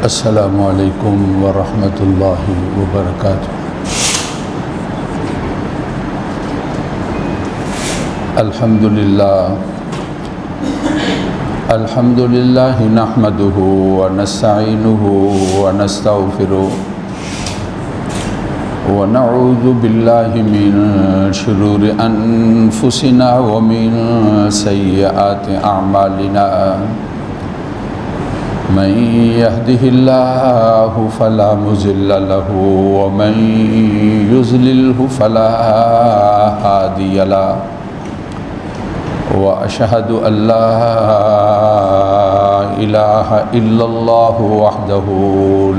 السلام علیکم ورحمۃ اللہ وبرکاتہ۔ الحمد للہ نحمدہ ونستعینہ ونستغفرہ ونعوذ باللہ من شرور انفسنا ومن سیئات اعمالنا، من يهده الله فلا مضل له ومن يضلله فلا هادي له، وأشهد أن لا إله إلا الله وحده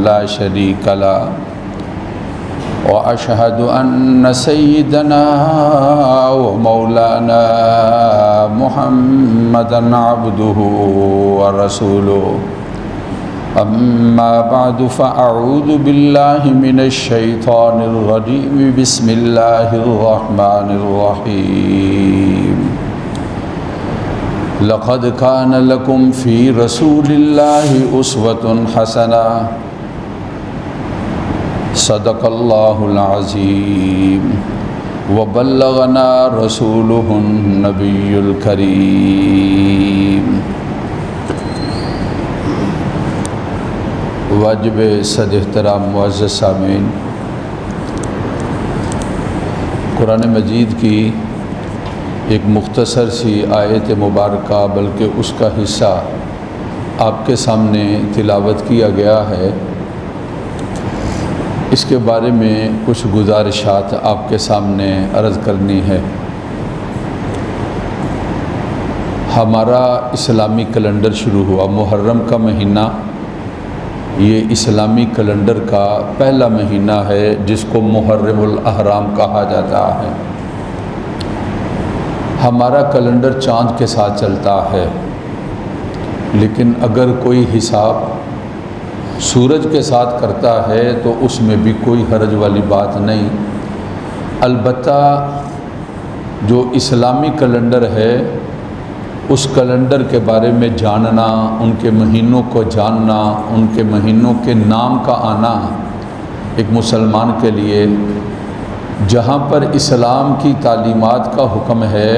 لا شريك له، وأشهد أن سيدنا ومولانا محمدًا عبده ورسوله، أما بعد فأعوذ بالله من الشيطان الرجيم، بسم الله الرحمن الرحيم، لقد كان لكم في رسول الله أسوة حسنة، صدق الله العظيم، وبلغنا رسوله النبي الكريم۔ واجب صد احترام معزز سامعین، قرآن مجید کی ایک مختصر سی آیت مبارکہ بلکہ اس کا حصہ آپ کے سامنے تلاوت کیا گیا ہے۔ اس کے بارے میں کچھ گزارشات آپ کے سامنے عرض کرنی ہے۔ ہمارا اسلامی کیلنڈر شروع ہوا، محرم کا مہینہ یہ اسلامی کیلنڈر کا پہلا مہینہ ہے جس کو محرم الاحرام کہا جاتا ہے۔ ہمارا کیلنڈر چاند کے ساتھ چلتا ہے، لیکن اگر کوئی حساب سورج کے ساتھ کرتا ہے تو اس میں بھی کوئی حرج والی بات نہیں۔ البتہ جو اسلامی کیلنڈر ہے اس کیلنڈر کے بارے میں جاننا، ان کے مہینوں کو جاننا، ان کے مہینوں کے نام کا آنا ایک مسلمان کے لیے، جہاں پر اسلام کی تعلیمات کا حکم ہے،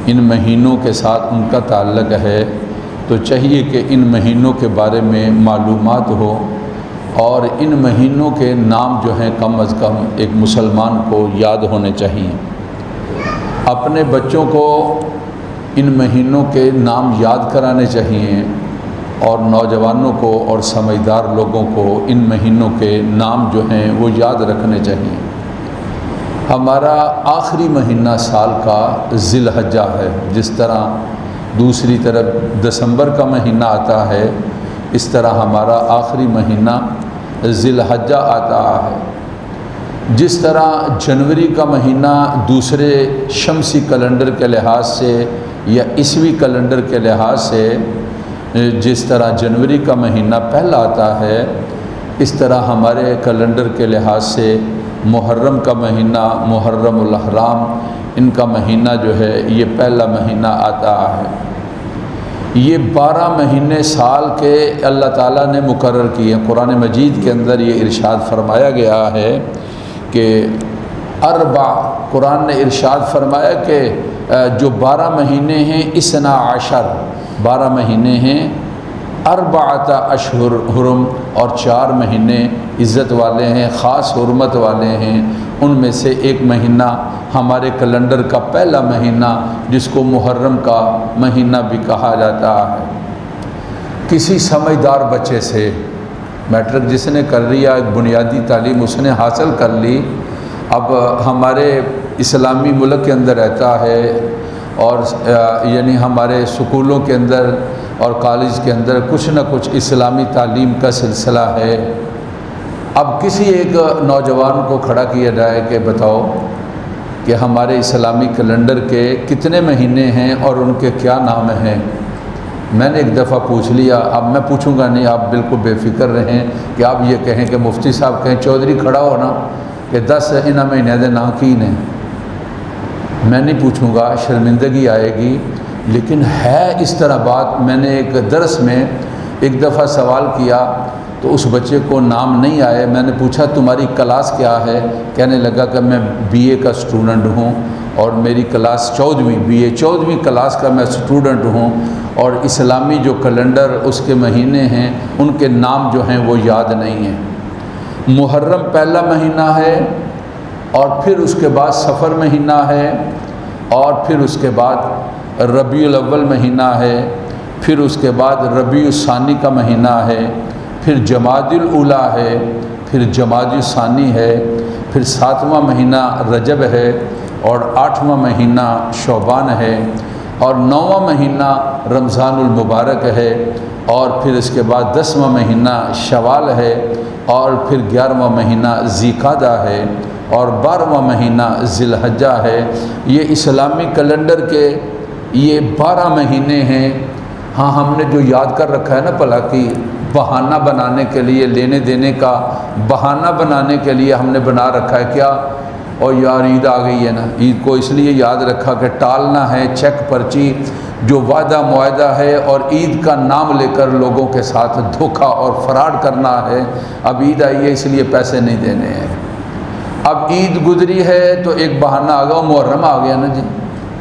ان مہینوں کے ساتھ ان کا تعلق ہے، تو چاہیے کہ ان مہینوں کے بارے میں معلومات ہو، اور ان مہینوں کے نام جو ہیں کم از کم ایک مسلمان کو یاد ہونے چاہیے۔ اپنے بچوں کو ان مہینوں کے نام یاد کرانے چاہیے، اور نوجوانوں کو اور سمجھدار لوگوں کو ان مہینوں کے نام جو ہیں وہ یاد رکھنے چاہیے۔ ہمارا آخری مہینہ سال کا ذی الحجہ ہے، جس طرح دوسری طرف دسمبر کا مہینہ آتا ہے، اس طرح ہمارا آخری مہینہ ذی الحجہ آتا ہے۔ جس طرح جنوری کا مہینہ دوسرے شمسی کیلنڈر کے لحاظ سے یا عیسوی کیلنڈر کے لحاظ سے جس طرح جنوری کا مہینہ پہلا آتا ہے، اس طرح ہمارے کیلنڈر کے لحاظ سے محرم کا مہینہ، محرم الاحرام، ان کا مہینہ جو ہے یہ پہلا مہینہ آتا ہے۔ یہ 12 مہینے سال کے اللہ تعالیٰ نے مقرر کیے ہیں۔ قرآن مجید کے اندر یہ ارشاد فرمایا گیا ہے کہ قرآن نے ارشاد فرمایا کہ جو 12 مہینے ہیں 12 مہینے ہیں، 4 اشہر حرم، اور 4 مہینے عزت والے ہیں، خاص حرمت والے ہیں۔ ان میں سے ایک مہینہ ہمارے کیلنڈر کا پہلا مہینہ جس کو محرم کا مہینہ بھی کہا جاتا ہے۔ کسی سمجھدار بچے سے میٹرک جس نے کر لیا، ایک بنیادی تعلیم اس نے حاصل کر لی، اب ہمارے اسلامی ملک کے اندر رہتا ہے، اور یعنی ہمارے سکولوں کے اندر اور کالج کے اندر کچھ نہ کچھ اسلامی تعلیم کا سلسلہ ہے۔ اب کسی ایک نوجوان کو کھڑا کیا جائے کہ بتاؤ کہ ہمارے اسلامی کیلنڈر کے کتنے مہینے ہیں اور ان کے کیا نام ہیں۔ میں نے ایک دفعہ پوچھ لیا، اب میں پوچھوں گا نہیں، آپ بالکل بے فکر رہیں کہ آپ یہ کہیں کہ مفتی صاحب کہیں چودھری کھڑا ہو نا کہ 10 انہاں مہینے دے نام کی نے۔ میں نہیں پوچھوں گا، شرمندگی آئے گی، لیکن ہے اس طرح بات۔ میں نے ایک درس میں ایک دفعہ سوال کیا تو اس بچے کو نام نہیں آئے۔ میں نے پوچھا تمہاری کلاس کیا ہے؟ کہنے لگا کہ میں بی اے کا اسٹوڈنٹ ہوں اور میری کلاس 14ویں بی اے 14ویں کلاس کا میں اسٹوڈنٹ ہوں، اور اسلامی جو کیلنڈر اس کے مہینے ہیں ان کے نام جو ہیں وہ یاد نہیں ہیں۔ محرم پہلا مہینہ ہے، اور پھر اس کے بعد صفر مہینہ ہے، اور پھر اس کے بعد ربیع الاول مہینہ ہے، پھر اس کے بعد ربیع الثانی کا مہینہ ہے، پھر جمادی الاولیٰ ہے، پھر جمادی الثانی ہے، پھر 7واں مہینہ رجب ہے، اور 8واں مہینہ شعبان ہے، اور 9واں مہینہ رمضان المبارک ہے، اور پھر اس کے بعد 10واں مہینہ شوال ہے، اور پھر 11واں مہینہ ذی القعدہ ہے، اور 12واں مہینہ ذی الحجہ ہے۔ یہ اسلامی کیلنڈر کے یہ 12 مہینے ہیں۔ ہاں ہم نے جو یاد کر رکھا ہے نا بھلا کہ بہانہ بنانے کے لیے، لینے دینے کا بہانہ بنانے کے لیے ہم نے بنا رکھا ہے کیا؟ اور یار عید آ گئی ہے نا، عید کو اس لیے یاد رکھا کہ ٹالنا ہے چیک پرچی جو وعدہ معاہدہ ہے، اور عید کا نام لے کر لوگوں کے ساتھ دھوکہ اور فراڈ کرنا ہے۔ اب عید آئی ہے اس لیے پیسے نہیں دینے ہیں۔ اب عید گزری ہے تو ایک بہانہ آ گیا، محرم آ گیا نا جی۔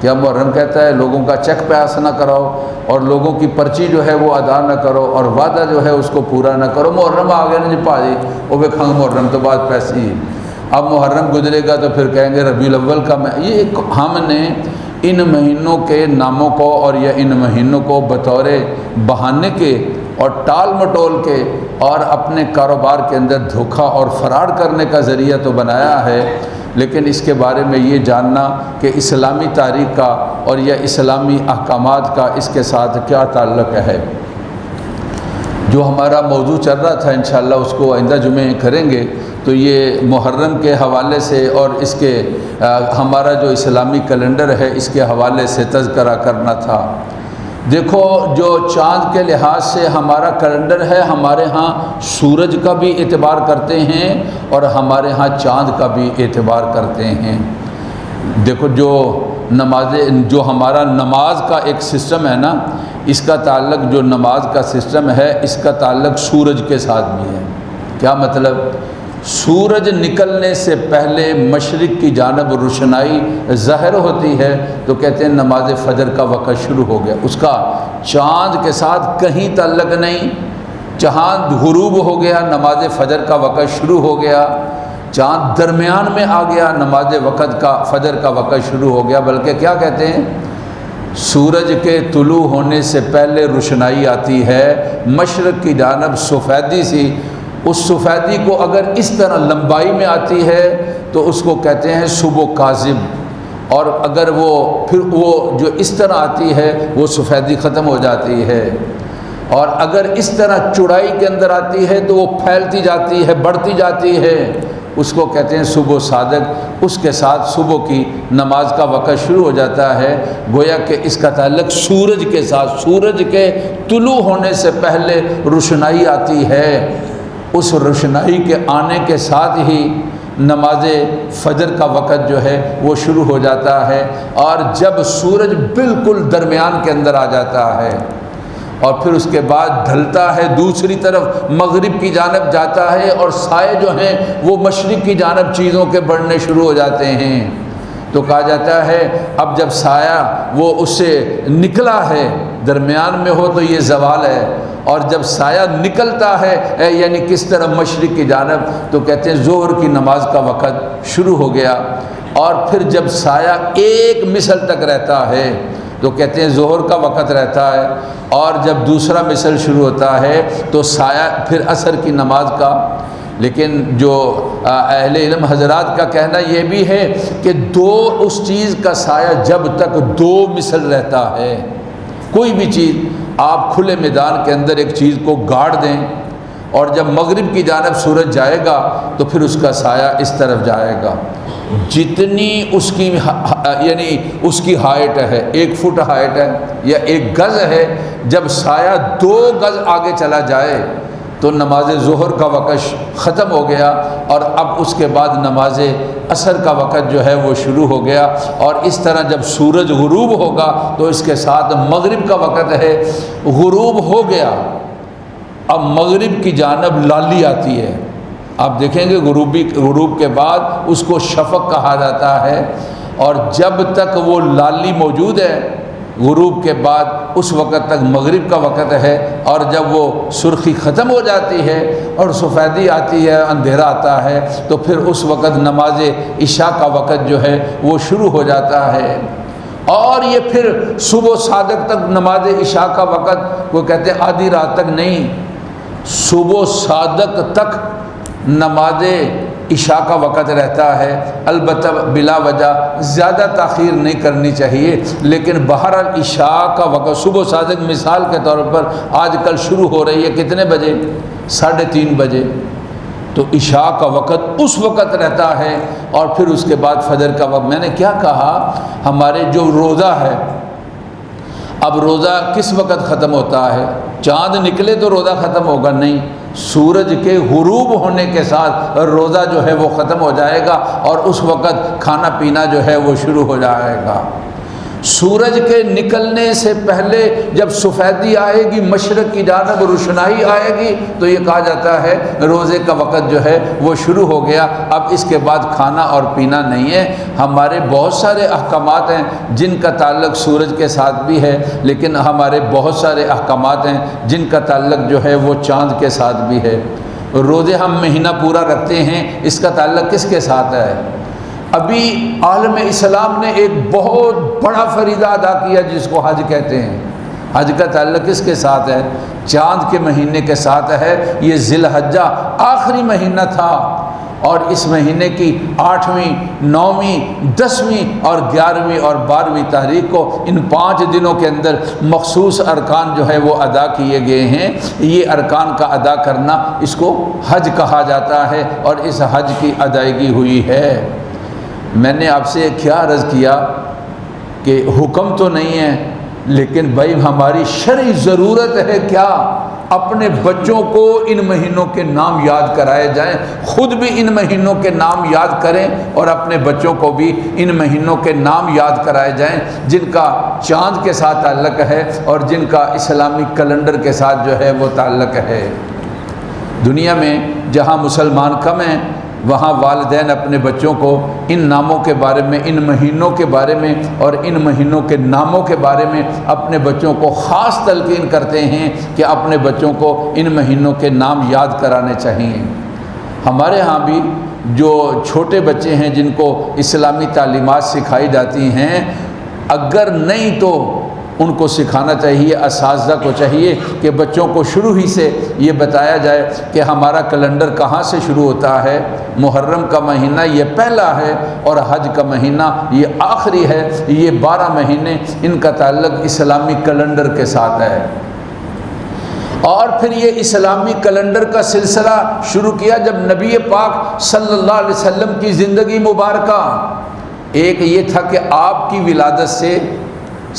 کیا محرم کہتا ہے لوگوں کا چیک پیس نہ کراؤ، اور لوگوں کی پرچی جو ہے وہ ادا نہ کرو، اور وعدہ جو ہے اس کو پورا نہ کرو۔ محرم آ گیا نا جی پاجی، وہ بھی کھنگ محرم تو بعد پیسے ہی۔ اب محرم گزرے گا تو پھر کہیں گے ربیع الاول کا یہ ہم نے ان مہینوں کے ناموں کو اور یا ان مہینوں کو بطور بہانے کے اور ٹال مٹول کے اور اپنے کاروبار کے اندر دھوکہ اور فراڈ کرنے کا ذریعہ تو بنایا ہے، لیکن اس کے بارے میں یہ جاننا کہ اسلامی تاریخ کا اور یا اسلامی احکامات کا اس کے ساتھ کیا تعلق ہے۔ جو ہمارا موضوع چل رہا تھا انشاءاللہ اس کو آئندہ جمعے کریں گے، تو یہ محرم کے حوالے سے اور اس کے ہمارا جو اسلامی کیلنڈر ہے اس کے حوالے سے تذکرہ کرنا تھا۔ دیکھو جو چاند کے لحاظ سے ہمارا کیلنڈر ہے، ہمارے ہاں سورج کا بھی اعتبار کرتے ہیں اور ہمارے ہاں چاند کا بھی اعتبار کرتے ہیں۔ دیکھو جو ہمارا نماز کا ایک سسٹم ہے نا، اس کا تعلق جو نماز کا سسٹم ہے اس کا تعلق سورج کے ساتھ بھی ہے۔ کیا مطلب؟ سورج نکلنے سے پہلے مشرق کی جانب روشنائی ظاہر ہوتی ہے تو کہتے ہیں نماز فجر کا وقت شروع ہو گیا۔ اس کا چاند کے ساتھ کہیں تعلق نہیں۔ چاند غروب ہو گیا، نماز فجر کا وقت شروع ہو گیا۔ چاند درمیان میں آ گیا، نماز فجر کا وقت شروع ہو گیا۔ بلکہ کیا کہتے ہیں؟ سورج کے طلوع ہونے سے پہلے روشنائی آتی ہے مشرق کی جانب سفیدی سی، اس سفیدی کو اگر اس طرح لمبائی میں آتی ہے تو اس کو کہتے ہیں صبح کاذب، اور اگر پھر وہ جو اس طرح آتی ہے وہ سفیدی ختم ہو جاتی ہے، اور اگر اس طرح چوڑائی کے اندر آتی ہے تو وہ پھیلتی جاتی ہے، بڑھتی جاتی ہے، اس کو کہتے ہیں صبح صادق۔ اس کے ساتھ صبح کی نماز کا وقت شروع ہو جاتا ہے۔ گویا کہ اس کا تعلق سورج کے ساتھ، سورج کے طلوع ہونے سے پہلے روشنائی آتی ہے، اس روشنائی کے آنے کے ساتھ ہی نماز فجر کا وقت جو ہے وہ شروع ہو جاتا ہے، اور جب سورج بالکل درمیان کے اندر آ جاتا ہے اور پھر اس کے بعد ڈھلتا ہے، دوسری طرف مغرب کی جانب جاتا ہے، اور سائے جو ہیں وہ مشرق کی جانب چیزوں کے بڑھنے شروع ہو جاتے ہیں، تو کہا جاتا ہے اب جب سایہ وہ اس سے نکلا ہے، درمیان میں ہو تو یہ زوال ہے، اور جب سایہ نکلتا ہے یعنی کس طرح مشرق کی جانب، تو کہتے ہیں ظہر کی نماز کا وقت شروع ہو گیا۔ اور پھر جب سایہ ایک مثل تک رہتا ہے تو کہتے ہیں ظہر کا وقت رہتا ہے، اور جب دوسرا مثل شروع ہوتا ہے تو سایہ پھر عصر کی نماز کا۔ لیکن جو اہل علم حضرات کا کہنا یہ بھی ہے کہ اس چیز کا سایہ جب تک دو مثل رہتا ہے، کوئی بھی چیز آپ کھلے میدان کے اندر ایک چیز کو گاڑ دیں اور جب مغرب کی جانب سورج جائے گا تو پھر اس کا سایہ اس طرف جائے گا، جتنی اس کی ہائٹ ہے، 1 فٹ ہائٹ ہے یا 1 گز ہے، جب سایہ 2 گز آگے چلا جائے تو نماز ظہر کا وقت ختم ہو گیا، اور اب اس کے بعد نماز عصر کا وقت جو ہے وہ شروع ہو گیا۔ اور اس طرح جب سورج غروب ہوگا تو اس کے ساتھ مغرب کا وقت ہے، غروب ہو گیا، اب مغرب کی جانب لالی آتی ہے، آپ دیکھیں گے غروب کے بعد اس کو شفق کہا جاتا ہے، اور جب تک وہ لالی موجود ہے غروب کے بعد اس وقت تک مغرب کا وقت ہے، اور جب وہ سرخی ختم ہو جاتی ہے اور سفیدی آتی ہے، اندھیرا آتا ہے، تو پھر اس وقت نماز عشاء کا وقت جو ہے وہ شروع ہو جاتا ہے۔ اور یہ پھر صبح صادق تک نماز عشاء کا وقت، وہ کہتے ہیں آدھی رات تک نہیں، صبح صادق تک نماز عشاء کا وقت رہتا ہے۔ البتہ بلا وجہ زیادہ تاخیر نہیں کرنی چاہیے، لیکن بہرحال عشاء کا وقت صبح صادق مثال کے طور پر آج کل شروع ہو رہی ہے کتنے بجے؟ 3:30 بجے، تو عشاء کا وقت اس وقت رہتا ہے، اور پھر اس کے بعد فجر کا وقت۔ میں نے کیا کہا، ہمارے جو روزہ ہے، اب روزہ کس وقت ختم ہوتا ہے؟ چاند نکلے تو روزہ ختم ہوگا؟ نہیں، سورج کے غروب ہونے کے ساتھ روزہ جو ہے وہ ختم ہو جائے گا، اور اس وقت کھانا پینا جو ہے وہ شروع ہو جائے گا۔ سورج کے نکلنے سے پہلے جب سفیدی آئے گی، مشرق کی جانب روشنائی آئے گی، تو یہ کہا جاتا ہے روزے کا وقت جو ہے وہ شروع ہو گیا، اب اس کے بعد کھانا اور پینا نہیں ہے۔ ہمارے بہت سارے احکامات ہیں جن کا تعلق سورج کے ساتھ بھی ہے، لیکن ہمارے بہت سارے احکامات ہیں جن کا تعلق جو ہے وہ چاند کے ساتھ بھی ہے۔ روزے ہم مہینہ پورا رکھتے ہیں، اس کا تعلق کس کے ساتھ ہے؟ ابھی عالم اسلام نے ایک بہت بڑا فریضہ ادا کیا جس کو حج کہتے ہیں۔ حج کا تعلق کس کے ساتھ ہے؟ چاند کے مہینے کے ساتھ ہے۔ یہ ذی الحجہ آخری مہینہ تھا، اور اس مہینے کی 8ویں، 9ویں، 10ویں اور 11ویں اور 12ویں تاریخ کو ان 5 دنوں کے اندر مخصوص ارکان جو ہے وہ ادا کیے گئے ہیں۔ یہ ارکان کا ادا کرنا اس کو حج کہا جاتا ہے، اور اس حج کی ادائیگی ہوئی ہے۔ میں نے آپ سے کیا عرض کیا کہ حکم تو نہیں ہے، لیکن بھائی ہماری شرعی ضرورت ہے کیا؟ اپنے بچوں کو ان مہینوں کے نام یاد کرائے جائیں، خود بھی ان مہینوں کے نام یاد کریں، اور اپنے بچوں کو بھی ان مہینوں کے نام یاد کرائے جائیں جن کا چاند کے ساتھ تعلق ہے اور جن کا اسلامی کیلنڈر کے ساتھ جو ہے وہ تعلق ہے۔ دنیا میں جہاں مسلمان کم ہیں، وہاں والدین اپنے بچوں کو ان ناموں کے بارے میں، ان مہینوں کے بارے میں اور ان مہینوں کے ناموں کے بارے میں اپنے بچوں کو خاص تلقین کرتے ہیں کہ اپنے بچوں کو ان مہینوں کے نام یاد کرانے چاہیے۔ ہمارے ہاں بھی جو چھوٹے بچے ہیں جن کو اسلامی تعلیمات سکھائی جاتی ہیں، اگر نہیں تو ان کو سکھانا چاہیے، اساتذہ کو چاہیے کہ بچوں کو شروع ہی سے یہ بتایا جائے کہ ہمارا کیلنڈر کہاں سے شروع ہوتا ہے۔ محرم کا مہینہ یہ پہلا ہے، اور حج کا مہینہ یہ آخری ہے۔ یہ 12 مہینے ان کا تعلق اسلامی کیلنڈر کے ساتھ ہے۔ اور پھر یہ اسلامی کیلنڈر کا سلسلہ شروع کیا جب نبی پاک صلی اللہ علیہ وسلم کی زندگی مبارکہ، ایک یہ تھا کہ آپ کی ولادت سے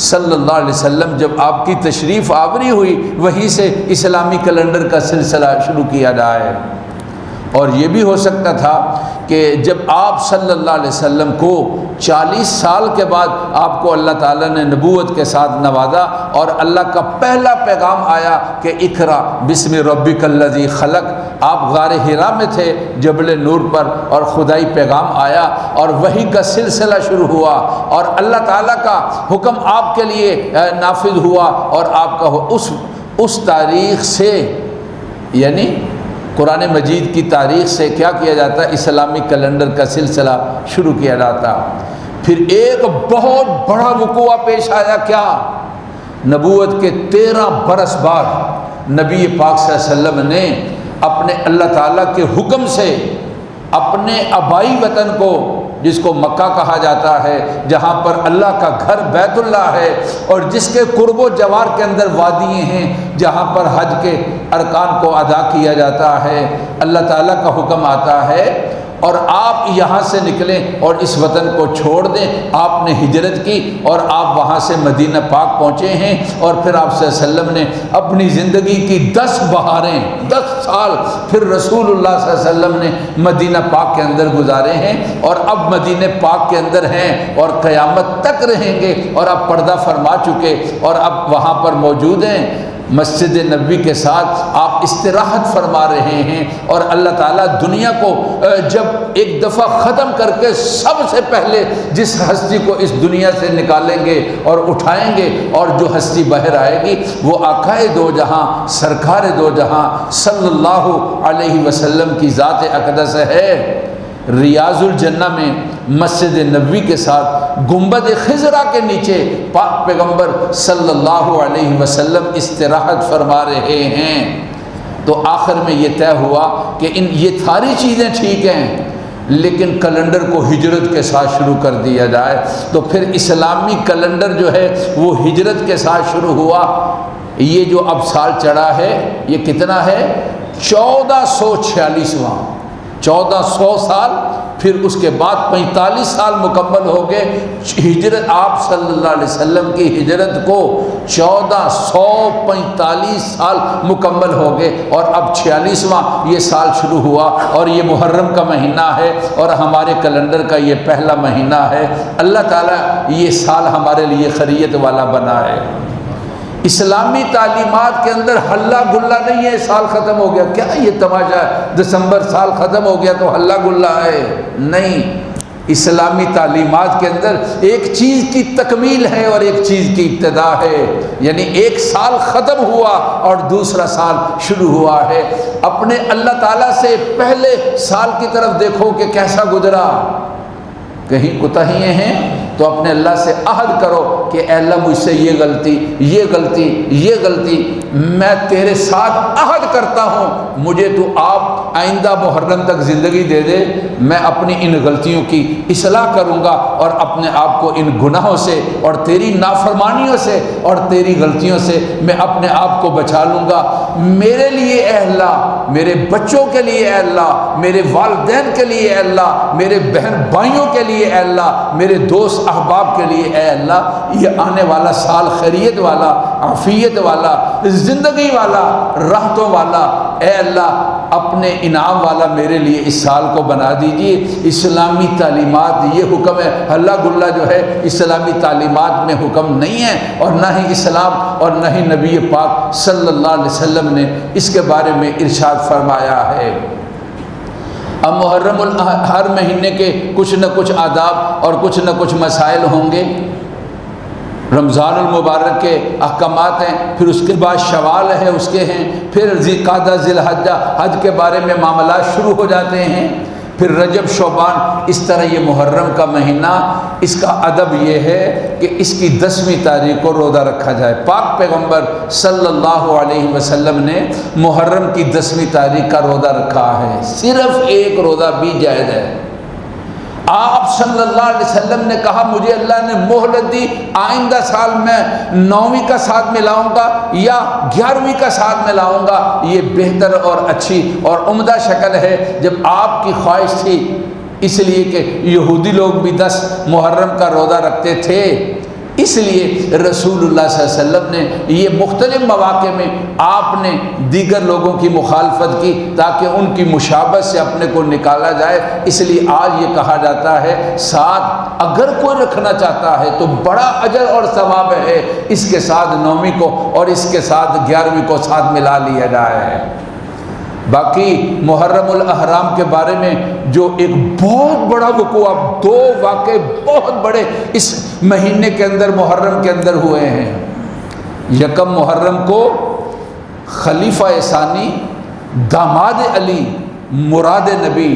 صلی اللہ علیہ وسلم جب آپ کی تشریف آوری ہوئی، وہیں سے اسلامی کیلنڈر کا سلسلہ شروع کیا جائے۔ اور یہ بھی ہو سکتا تھا کہ جب آپ صلی اللہ علیہ وسلم کو 40 سال کے بعد آپ کو اللہ تعالیٰ نے نبوت کے ساتھ نوازا، اور اللہ کا پہلا پیغام آیا کہ اقرا بسم ربک الذی خلق۔ آپ غار حرا میں تھے جبل نور پر، اور خدائی پیغام آیا اور وحی کا سلسلہ شروع ہوا، اور اللہ تعالیٰ کا حکم آپ کے لیے نافذ ہوا، اور آپ کا اس تاریخ سے، یعنی قرآن مجید کی تاریخ سے کیا کیا جاتا ہے؟ اسلامی کیلنڈر کا سلسلہ شروع کیا جاتا۔ پھر ایک بہت بڑا وقوع پیش آیا، کیا؟ نبوت کے 13 برس بعد نبی پاک صلی اللہ علیہ وسلم نے اپنے اللہ تعالیٰ کے حکم سے اپنے آبائی وطن کو، جس کو مکہ کہا جاتا ہے، جہاں پر اللہ کا گھر بیت اللہ ہے، اور جس کے قرب و جوار کے اندر وادییں ہیں جہاں پر حج کے ارکان کو ادا کیا جاتا ہے، اللہ تعالیٰ کا حکم آتا ہے اور آپ یہاں سے نکلیں اور اس وطن کو چھوڑ دیں۔ آپ نے ہجرت کی اور آپ وہاں سے مدینہ پاک پہنچے ہیں، اور پھر آپ صلی اللہ علیہ وسلم نے اپنی زندگی کی 10 بہاریں، 10 سال پھر رسول اللہ صلی اللہ علیہ وسلم نے مدینہ پاک کے اندر گزارے ہیں، اور اب مدینہ پاک کے اندر ہیں اور قیامت تک رہیں گے، اور اب پردہ فرما چکے اور اب وہاں پر موجود ہیں۔ مسجد نبوی کے ساتھ آپ استراحت فرما رہے ہیں، اور اللہ تعالیٰ دنیا کو جب ایک دفعہ ختم کر کے سب سے پہلے جس ہستی کو اس دنیا سے نکالیں گے اور اٹھائیں گے، اور جو ہستی باہر آئے گی وہ آقائے دو جہاں سرکار دو جہاں صلی اللہ علیہ وسلم کی ذات اقدس ہے۔ ریاض الجنہ میں مسجد نبوی کے ساتھ گنبد خضرا کے نیچے پاک پیغمبر صلی اللہ علیہ وسلم استراحت فرما رہے ہیں۔ تو آخر میں یہ طے ہوا کہ یہ ساری چیزیں ٹھیک ہیں، لیکن کیلنڈر کو ہجرت کے ساتھ شروع کر دیا جائے۔ تو پھر اسلامی کیلنڈر جو ہے وہ ہجرت کے ساتھ شروع ہوا۔ یہ جو اب سال چڑھا ہے یہ کتنا ہے؟ 1446واں، 1400 سال، پھر اس کے بعد 45 سال مکمل ہو گئے ہجرت، آپ صلی اللہ علیہ وسلم کی ہجرت کو 1445 سال مکمل ہو گئے، اور اب 46واں یہ سال شروع ہوا، اور یہ محرم کا مہینہ ہے اور ہمارے کیلنڈر کا یہ پہلا مہینہ ہے۔ اللہ تعالیٰ یہ سال ہمارے لیے خیریت والا بنائے۔ اسلامی تعلیمات کے اندر ہلا گلا نہیں ہے سال ختم ہو گیا، کیا یہ تماشا ہے دسمبر سال ختم ہو گیا تو ہلا گلا ہے؟ نہیں، اسلامی تعلیمات کے اندر ایک چیز کی تکمیل ہے اور ایک چیز کی ابتدا ہے، یعنی ایک سال ختم ہوا اور دوسرا سال شروع ہوا ہے۔ اپنے اللہ تعالیٰ سے پہلے سال کی طرف دیکھو کہ کیسا گزرا، کہیں کوتاہیاں ہیں تو اپنے اللہ سے عہد کرو کہ اے اللہ مجھ سے یہ غلطی یہ غلطی میں تیرے ساتھ عہد کرتا ہوں، مجھے تو آپ آئندہ محرم تک زندگی دے دے، میں اپنی ان غلطیوں کی اصلاح کروں گا اور اپنے آپ کو ان گناہوں سے اور تیری نافرمانیوں سے اور تیری غلطیوں سے میں اپنے آپ کو بچا لوں گا۔ میرے لیے اے اللہ، میرے بچوں کے لیے اے اللہ، میرے والدین کے لیے اے اللہ، میرے بہن بھائیوں کے لیے اے اللہ، میرے دوست احباب کے لیے اے اللہ، یہ آنے والا سال خیریت والا، عافیت والا، زندگی والا، راحتوں والا اے اللہ اپنے انعام والا میرے لیے اس سال کو بنا دیجیے۔ اسلامی تعلیمات یہ حکم ہے، ہلا گلا جو ہے اسلامی تعلیمات میں حکم نہیں ہے، اور نہ ہی اسلام اور نہ ہی نبی پاک صلی اللہ علیہ وسلم نے اس کے بارے میں ارشاد فرمایا ہے۔ اب محرم ہر مہینے کے کچھ نہ کچھ آداب اور کچھ نہ کچھ مسائل ہوں گے۔ رمضان المبارک کے احکامات ہیں، پھر اس کے بعد شوال ہے اس کے ہیں، پھر ذی القعدہ ذی الحجہ حج کے بارے میں معاملات شروع ہو جاتے ہیں، پھر رجب شعبان، اس طرح یہ محرم کا مہینہ اس کا ادب یہ ہے کہ اس کی 10ویں تاریخ کو روزہ رکھا جائے۔ پاک پیغمبر صلی اللہ علیہ وسلم نے محرم کی 10ویں تاریخ کا روزہ رکھا ہے، صرف ایک روزہ بھی جائز ہے۔ آپ صلی اللہ علیہ وسلم نے کہا مجھے اللہ نے مہلت دی، آئندہ سال میں 9ویں کا ساتھ ملاؤں گا یا 11ویں کا ساتھ ملاؤں گا، یہ بہتر اور اچھی اور عمدہ شکل ہے۔ جب آپ کی خواہش تھی، اس لیے کہ یہودی لوگ بھی 10 محرم کا روزہ رکھتے تھے، اس لیے رسول اللہ صلی اللہ علیہ وسلم نے یہ مختلف مواقع میں آپ نے دیگر لوگوں کی مخالفت کی تاکہ ان کی مشابہت سے اپنے کو نکالا جائے۔ اس لیے آج یہ کہا جاتا ہے ساتھ اگر کوئی رکھنا چاہتا ہے تو بڑا اجر اور ثواب ہے، اس کے ساتھ 9ویں کو اور اس کے ساتھ 11ویں کو ساتھ ملا لیا جائے۔ باقی محرم الاحرام کے بارے میں جو ایک بہت بڑا وقوع، 2 واقعے بہت بڑے اس مہینے کے اندر محرم کے اندر ہوئے ہیں۔ یکم محرم کو خلیفہ ثانی داماد علی مراد نبی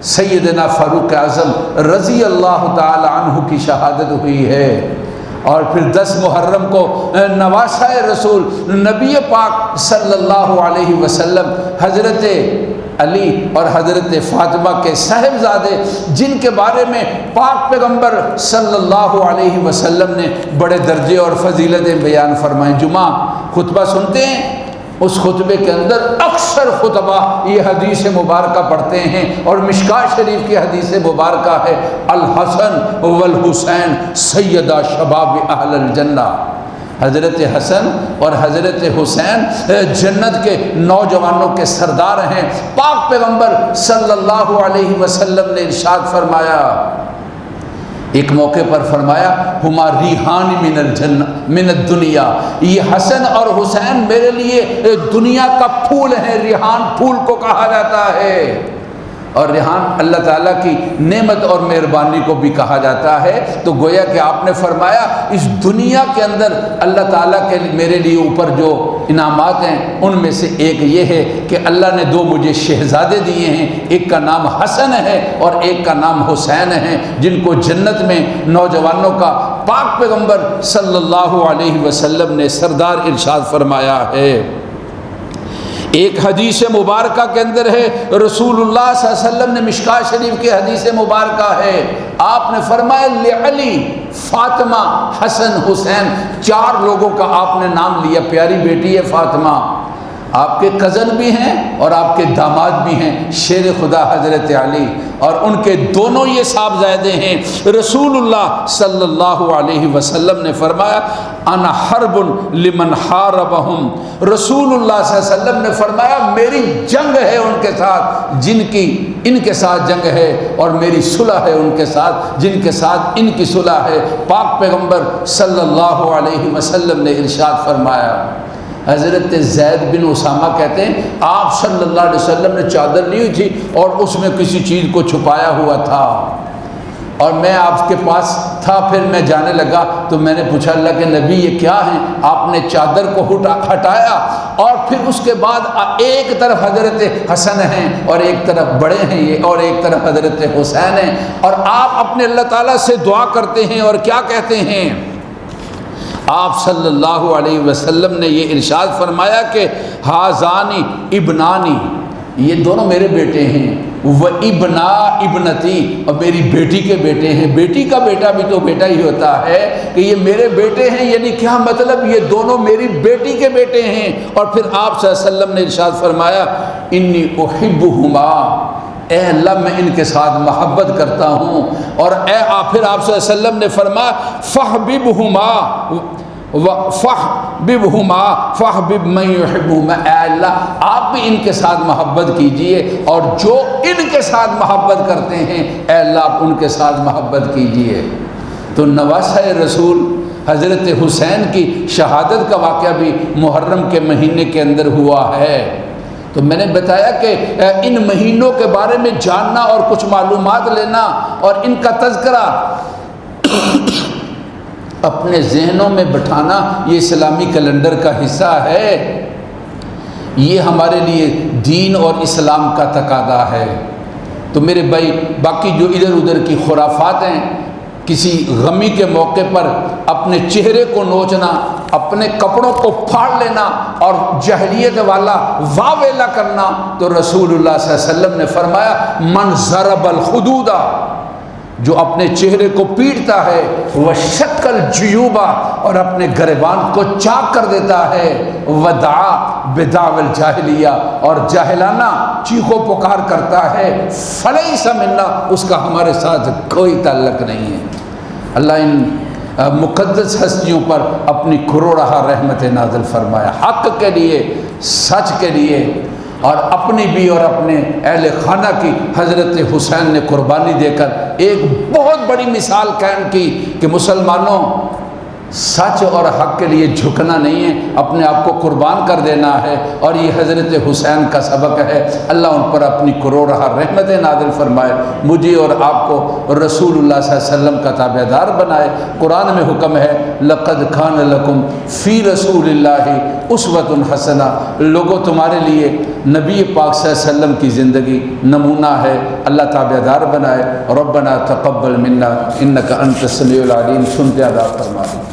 سیدنا فاروق اعظم رضی اللہ تعالی عنہ کی شہادت ہوئی ہے، اور پھر 10 محرم کو نواسہ رسول نبی پاک صلی اللہ علیہ وسلم حضرت علی اور حضرت فاطمہ کے صاحبزادے، جن کے بارے میں پاک پیغمبر صلی اللہ علیہ وسلم نے بڑے درجے اور فضیلتیں بیان فرمائیں۔ جمعہ خطبہ سنتے ہیں، اس خطبے کے اندر اکثر خطبہ یہ حدیث مبارکہ پڑھتے ہیں، اور مشکاۃ شریف کی حدیث مبارکہ ہے الحسن والحسین سیدہ شباب اہل الجنہ، حضرت حسن اور حضرت حسین جنت کے نوجوانوں کے سردار ہیں۔ پاک پیغمبر صلی اللہ علیہ وسلم نے ارشاد فرمایا ایک موقع پر فرمایا ہما ریحان من الجنہ من الدنیا، یہ حسن اور حسین میرے لیے دنیا کا پھول ہے، ریحان پھول کو کہا جاتا ہے، اور ریحان اللہ تعالیٰ کی نعمت اور مہربانی کو بھی کہا جاتا ہے۔ تو گویا کہ آپ نے فرمایا اس دنیا کے اندر اللہ تعالیٰ کے میرے لیے اوپر جو انعامات ہیں ان میں سے ایک یہ ہے کہ اللہ نے 2 مجھے شہزادے دیے ہیں، ایک کا نام حسن ہے اور ایک کا نام حسین ہے، جن کو جنت میں نوجوانوں کا پاک پیغمبر صلی اللہ علیہ وسلم نے سردار ارشاد فرمایا ہے۔ ایک حدیث مبارکہ کے اندر ہے، رسول اللہ صلی اللہ علیہ وسلم نے مشکاۃ شریف کی حدیث مبارکہ ہے، آپ نے فرمایا لعلی فاطمہ حسن حسین، 4 لوگوں کا آپ نے نام لیا، پیاری بیٹی ہے فاطمہ، آپ کے کزن بھی ہیں اور آپ کے داماد بھی ہیں شیر خدا حضرت علی، اور ان کے دونوں یہ صاحبزادے ہیں۔ رسول اللہ صلی اللہ علیہ وسلم نے فرمایا انا حرب لمن حاربہم، رسول اللہ صلی اللہ علیہ وسلم نے فرمایا میری جنگ ہے ان کے ساتھ جن کی ان کے ساتھ جنگ ہے، اور میری صلح ہے ان کے ساتھ جن کے ساتھ ان کی صلح ہے۔ پاک پیغمبر صلی اللہ علیہ وسلم نے ارشاد فرمایا، حضرت زید بن اسامہ کہتے ہیں آپ صلی اللہ علیہ وسلم نے چادر لی ہوئی تھی اور اس میں کسی چیز کو چھپایا ہوا تھا، اور میں آپ کے پاس تھا، پھر میں جانے لگا تو میں نے پوچھا اللہ کے نبی یہ کیا ہیں؟ آپ نے چادر کو ہٹایا، اور پھر اس کے بعد ایک طرف حضرت حسن ہیں اور ایک طرف بڑے ہیں یہ، اور ایک طرف حضرت حسین ہیں، اور آپ اپنے اللہ تعالیٰ سے دعا کرتے ہیں اور کیا کہتے ہیں؟ آپ صلی اللہ علیہ وسلم نے یہ ارشاد فرمایا کہ ہازانی ابنانی، یہ دونوں میرے بیٹے ہیں، وہ ابنا ابنتی، اور میری بیٹی کے بیٹے ہیں۔ بیٹی کا بیٹا بھی تو بیٹا ہی ہوتا ہے، کہ یہ میرے بیٹے ہیں، یعنی کیا مطلب؟ یہ دونوں میری بیٹی کے بیٹے ہیں۔ اور پھر آپ صلی اللہ علیہ وسلم نے ارشاد فرمایا انی احبہما، اے اللہ میں ان کے ساتھ محبت کرتا ہوں، اور پھر آپ صلی اللہ علیہ وسلم نے فرمایا فحببہما فحبب من یحبہما، اے اللہ آپ بھی ان کے ساتھ محبت کیجئے، اور جو ان کے ساتھ محبت کرتے ہیں اے اللہ آپ ان کے ساتھ محبت کیجئے۔ تو نواسہ رسول حضرت حسین کی شہادت کا واقعہ بھی محرم کے مہینے کے اندر ہوا ہے۔ تو میں نے بتایا کہ ان مہینوں کے بارے میں جاننا اور کچھ معلومات لینا اور ان کا تذکرہ اپنے ذہنوں میں بٹھانا یہ اسلامی کیلنڈر کا حصہ ہے، یہ ہمارے لیے دین اور اسلام کا تقاضا ہے۔ تو میرے بھائی باقی جو ادھر ادھر کی خرافات ہیں، کسی غمی کے موقع پر اپنے چہرے کو نوچنا، اپنے کپڑوں کو پھاڑ لینا اور جاہلیت والا واویلا کرنا، تو رسول اللہ صلی اللہ علیہ وسلم نے فرمایا من ضرب الخدود، جو اپنے چہرے کو پیٹتا ہے، وہ شق الجیوبا، اور اپنے گریبان کو چاک کر دیتا ہے، ودعا بدعوى الجاہلیہ، اور جاہلانہ چیخو پکار کرتا ہے، فلیس منا، اس کا ہمارے ساتھ کوئی تعلق نہیں ہے۔ اللہ ان مقدس ہستیوں پر اپنی کروڑہ رحمت نازل فرمایا، حق کے لیے، سچ کے لیے، اور اپنی بھی اور اپنے اہل خانہ کی حضرت حسین نے قربانی دے کر ایک بہت بڑی مثال قائم کی کہ مسلمانوں سچ اور حق کے لیے جھکنا نہیں ہے، اپنے آپ کو قربان کر دینا ہے، اور یہ حضرت حسین کا سبق ہے۔ اللہ ان پر اپنی کروڑہ رحمت نازل فرمائے، مجھے اور آپ کو رسول اللہ صلی اللہ علیہ وسلم کا تابع دار بنائے۔ قرآن میں حکم ہے لقد کان لکم فی رسول اللہ اسوۃ حسنہ، لوگوں تمہارے لیے نبی پاک صلی اللہ علیہ وسلم کی زندگی نمونہ ہے، اللہ تابع دار بنائے۔ ربنا تقبل منا انک انت السمیع العلیم، سنتے ادا فرما۔